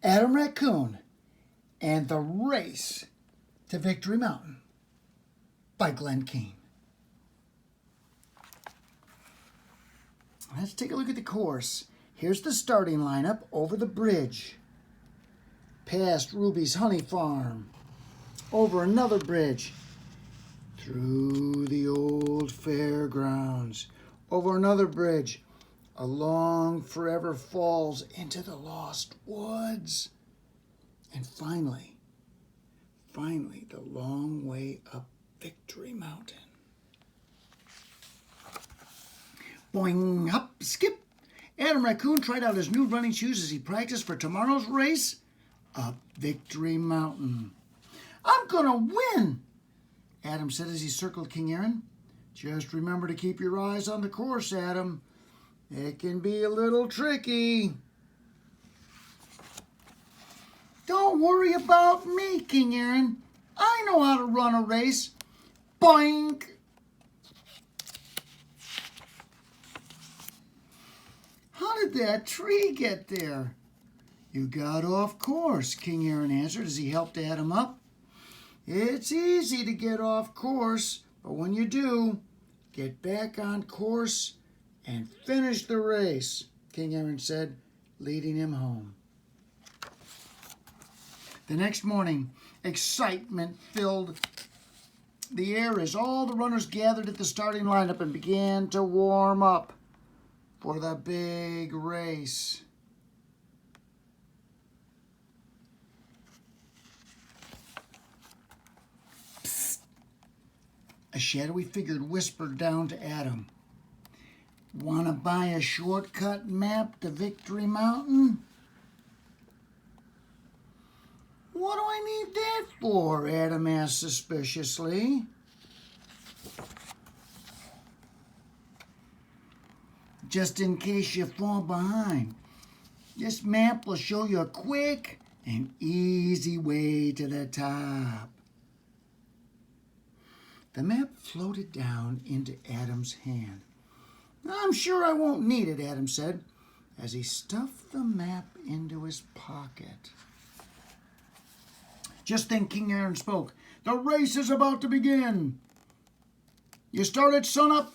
Adam Raccoon and the Race to Victory Mountain by Glenn Keane. Let's take a look at the course. Here's the starting lineup over the bridge, past Ruby's honey farm, over another bridge, through the old fairgrounds, over another bridge, along Forever Falls into the Lost Woods, and finally, the long way up Victory Mountain. Boing, hop, skip. Adam Raccoon tried out his new running shoes as he practiced for tomorrow's race up Victory Mountain. I'm gonna win, Adam said as he circled King Aaron. Just remember to keep your eyes on the course, Adam. It can be a little tricky. Don't worry about me, King Aaron. I know how to run a race. Boink! How did that tree get there? You got off course, King Aaron answered as he helped Adam up. It's easy to get off course, but when you do, get back on course and finish the race, King Aaron said, leading him home. The next morning, excitement filled the air as all the runners gathered at the starting lineup and began to warm up for the big race. Psst. A shadowy figure whispered down to Adam. "Want to buy a shortcut map to Victory Mountain?" "What do I need that for?" Adam asked suspiciously. "Just in case you fall behind. This map will show you a quick and easy way to the top." The map floated down into Adam's hand. "I'm sure I won't need it," Adam said, as he stuffed the map into his pocket. Just then King Aaron spoke. "The race is about to begin. You start at sunup,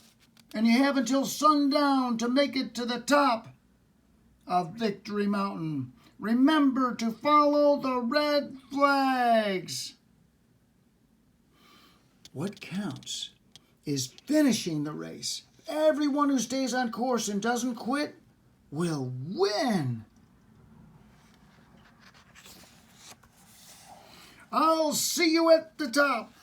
and you have until sundown to make it to the top of Victory Mountain. Remember to follow the red flags." What counts is finishing the race. Everyone who stays on course and doesn't quit will win. "I'll see you at the top."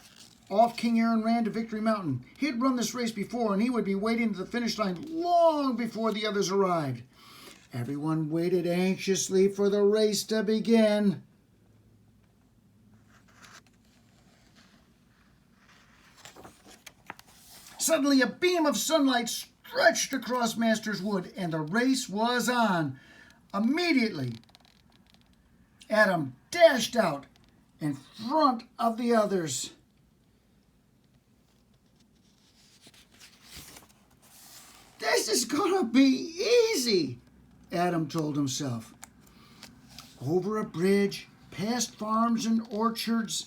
Off King Aaron ran to Victory Mountain. He'd run this race before, and he would be waiting at the finish line long before the others arrived. Everyone waited anxiously for the race to begin. Suddenly, a beam of sunlight stretched across Master's Wood, and the race was on. Immediately, Adam dashed out in front of the others. "This is gonna be easy," Adam told himself. Over a bridge, past farms and orchards,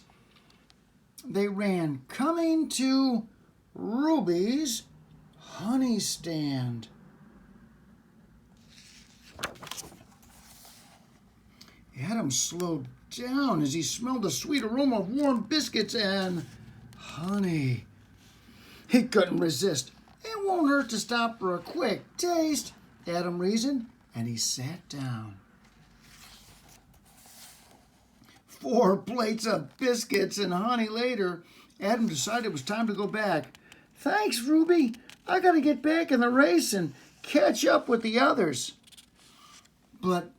they ran, coming to Ruby's honey stand. Adam slowed down as he smelled the sweet aroma of warm biscuits and honey. He couldn't resist. It won't hurt to stop for a quick taste, Adam reasoned, and he sat down. 4 plates of biscuits and honey later, Adam decided it was time to go back. "Thanks, Ruby. I got to get back in the race and catch up with the others." But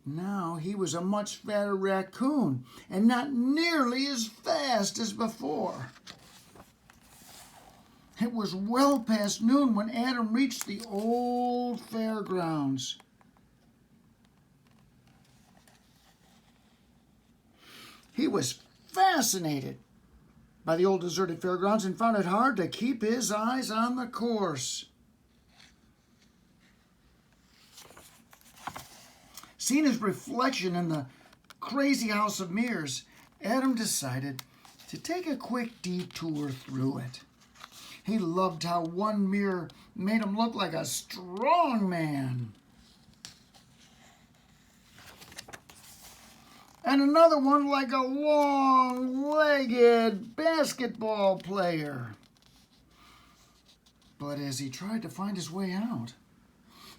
now he was a much fatter raccoon and not nearly as fast as before. It was well past noon when Adam reached the old fairgrounds. He was fascinated by the old deserted fairgrounds and found it hard to keep his eyes on the course. Seeing his reflection in the crazy house of mirrors, Adam decided to take a quick detour through it. He loved how one mirror made him look like a strong man, and another one like a long-legged basketball player. But as he tried to find his way out,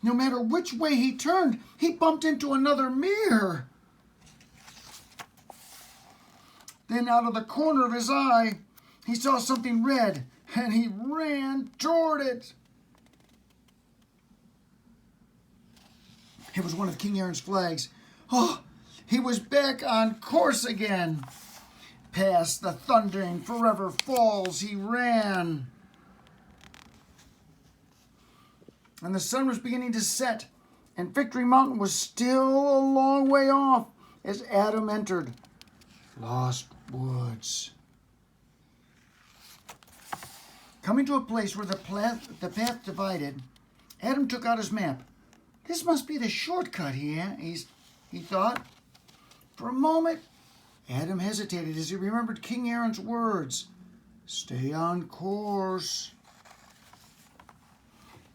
no matter which way he turned, he bumped into another mirror. Then out of the corner of his eye, he saw something red, and he ran toward it. It was one of King Aaron's flags. Oh, he was back on course again. Past the thundering forever falls he ran. And the sun was beginning to set, and Victory Mountain was still a long way off as Adam entered Lost Woods. Coming to a place where the path divided, Adam took out his map. This must be the shortcut, he thought. For a moment, Adam hesitated as he remembered King Aaron's words. Stay on course.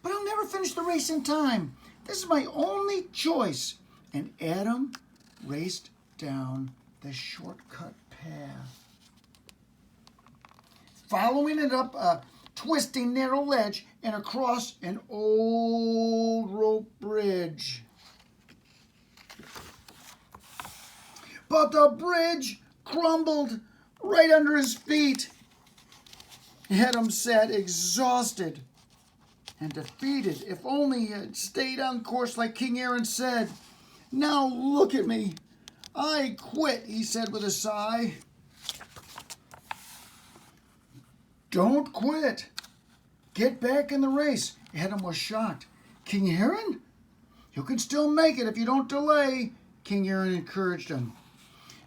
But I'll never finish the race in time. This is my only choice. And Adam raced down the shortcut path. Following it up a twisting narrow ledge and across an old rope bridge. But the bridge crumbled right under his feet. Adam sat exhausted and defeated. If only he had stayed on course like King Aaron said. Now look at me. I quit, he said with a sigh. Don't quit. Get back in the race. Adam was shocked. King Aaron? You can still make it if you don't delay, King Aaron encouraged him.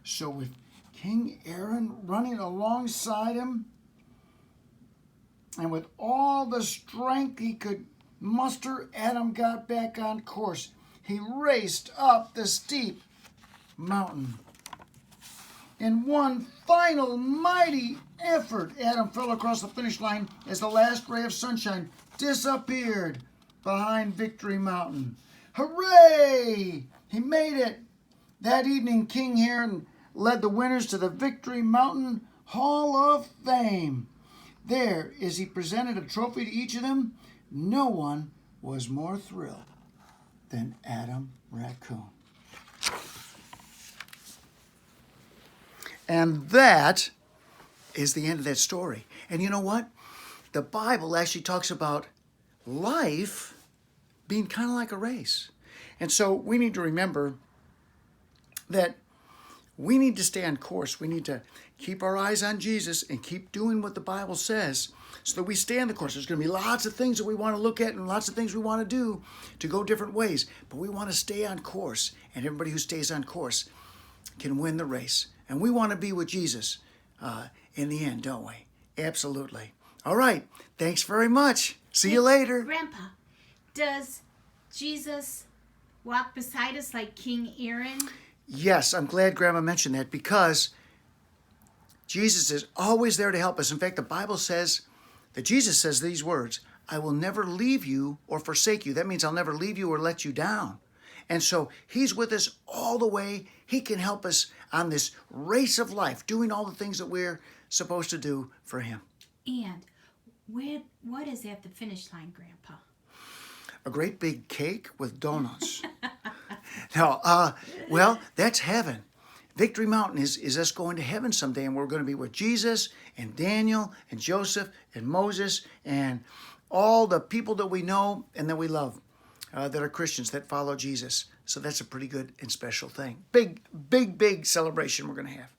So with King Aaron running alongside him, and with all the strength he could muster, Adam got back on course. He raced up the steep mountain. In one final mighty effort, Adam fell across the finish line as the last ray of sunshine disappeared behind Victory Mountain. Hooray! He made it! That evening, King Aaron led the winners to the Victory Mountain Hall of Fame. There, as he presented a trophy to each of them, no one was more thrilled than Adam Raccoon. And that is the end of that story. And you know what? The Bible actually talks about life being kind of like a race. And so we need to remember that we need to stay on course. We need to keep our eyes on Jesus and keep doing what the Bible says so that we stay on the course. There's going to be lots of things that we want to look at and lots of things we want to do to go different ways. But we want to stay on course. And everybody who stays on course can win the race. And we want to be with Jesus in the end, don't we? Absolutely. All right. Thanks very much. See you later. Grandpa, does Jesus walk beside us like King Aaron? Yes, I'm glad Grandma mentioned that because Jesus is always there to help us. In fact, the Bible says that Jesus says these words, I will never leave you or forsake you. That means I'll never leave you or let you down. And so he's with us all the way. He can help us on this race of life, doing all the things that we're supposed to do for him. And what is at the finish line, Grandpa? A great big cake with donuts. No, well, that's heaven. Victory Mountain is us going to heaven someday, and we're going to be with Jesus and Daniel and Joseph and Moses and all the people that we know and that we love that are Christians that follow Jesus. So that's a pretty good and special thing. Big celebration we're going to have.